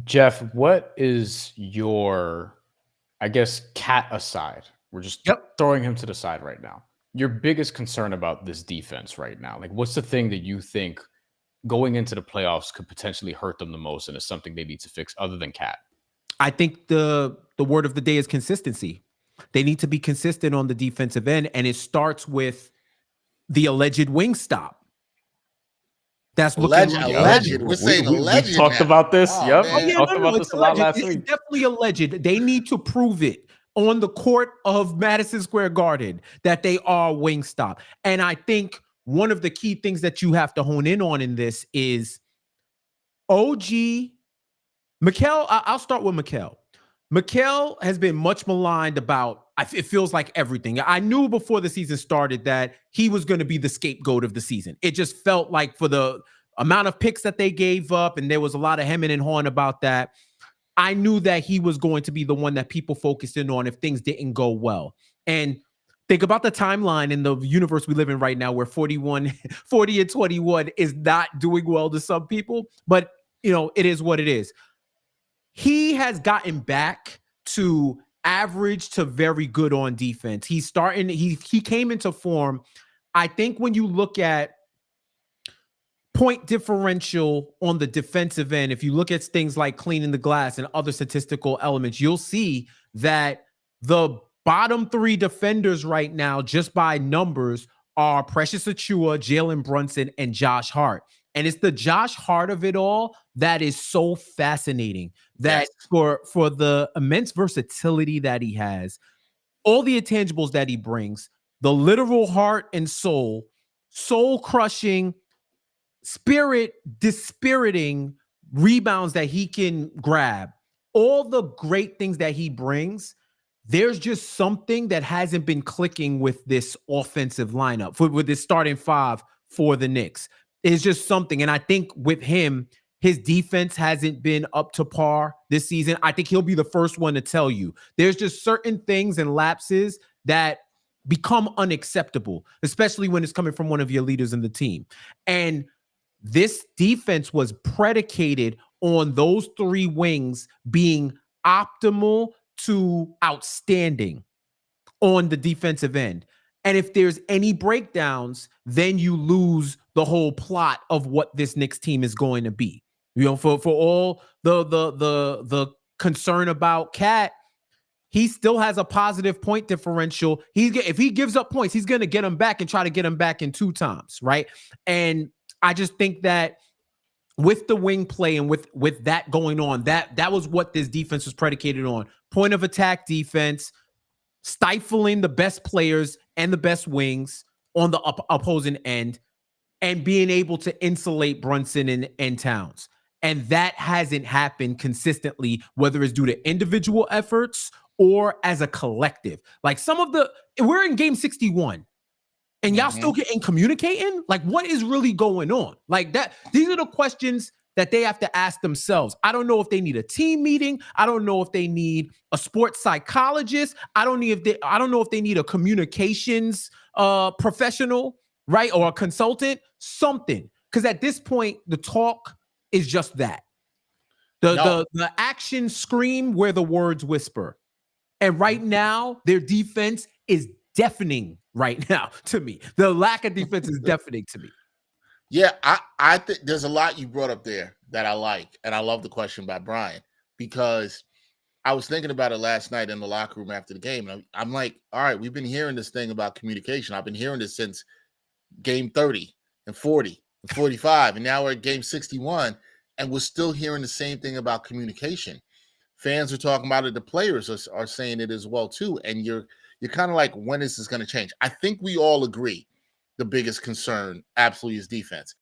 Jeff, what is your, I guess, cat aside? We're just Yep. throwing him to the side right now. Your biggest concern about this defense right now? Like, what's the thing that you think going into the playoffs could potentially hurt them the most and is something they need to fix other than Cat? I think the word of the day is consistency. They need to be consistent on the defensive end, and it starts with the alleged wing stop. That's looking like alleged. We're saying alleged. We talked now. about this. Oh, Yep. man. We talked about this a lot last week. It's definitely alleged. They need to prove it on the court of Madison Square Garden that they are wing stop. And I think one of the key things that you have to hone in on in this is OG Mikal. I'll start with Mikal. Mikal has been much maligned about, it feels like everything. I knew before the season started that he was going to be the scapegoat of the season. It just felt like for the amount of picks that they gave up, and there was a lot of hemming and hawing about that, I knew that he was going to be the one that people focused in on if things didn't go well. And think about the timeline in the universe we live in right now where 40 and 21 is not doing well to some people, but it is what it is. He has gotten back to average to very good on defense. He came into form. I think when you look at point differential on the defensive end, if you look at things like cleaning the glass and other statistical elements, you'll see that the bottom three defenders right now, just by numbers, are Precious Achiuwa, Jalen Brunson, and Josh Hart. And it's the Josh Hart of it all that is so fascinating. That for the immense versatility that he has, all the intangibles that he brings, the literal heart and soul crushing, spirit dispiriting rebounds that he can grab, all the great things that he brings, there's just something that hasn't been clicking with this offensive lineup, with this starting five for the Knicks. It's just something. And I think with him, his defense hasn't been up to par this season. I think he'll be the first one to tell you. There's just certain things and lapses that become unacceptable, especially when it's coming from one of your leaders in the team. And this defense was predicated on those three wings being optimal to outstanding on the defensive end. And if there's any breakdowns, then you lose the whole plot of what this Knicks team is going to be. For all the concern about Cat, he still has a positive point differential. If he gives up points, he's going to get them back and try to get them back in 2 times, right? And I just think that with the wing play and with that going on, that was what this defense was predicated on. Point of attack defense, stifling the best players and the best wings on the opposing end, and being able to insulate Brunson and Towns. And that hasn't happened consistently, whether it's due to individual efforts or as a collective. Like we're in game 61 and y'all still getting communicating? Like, what is really going on? Like that, these are the questions that they have to ask themselves. I don't know if they need a team meeting. I don't know if they need a sports psychologist. I don't know if they need a communications professional, right? Or a consultant, something. Because at this point, the talk is just that. The actions scream where the words whisper. And right now, their defense is deafening right now to me. The lack of defense is deafening to me. Yeah, I think there's a lot you brought up there that I like. And I love the question by Brian, because I was thinking about it last night in the locker room after the game. And I'm like, all right, we've been hearing this thing about communication. I've been hearing this since game 30 and 40 and 45. And now we're at game 61. And we're still hearing the same thing about communication. Fans are talking about it. The players are saying it as well, too. And you're kind of like, when is this going to change? I think we all agree the biggest concern absolutely is defense.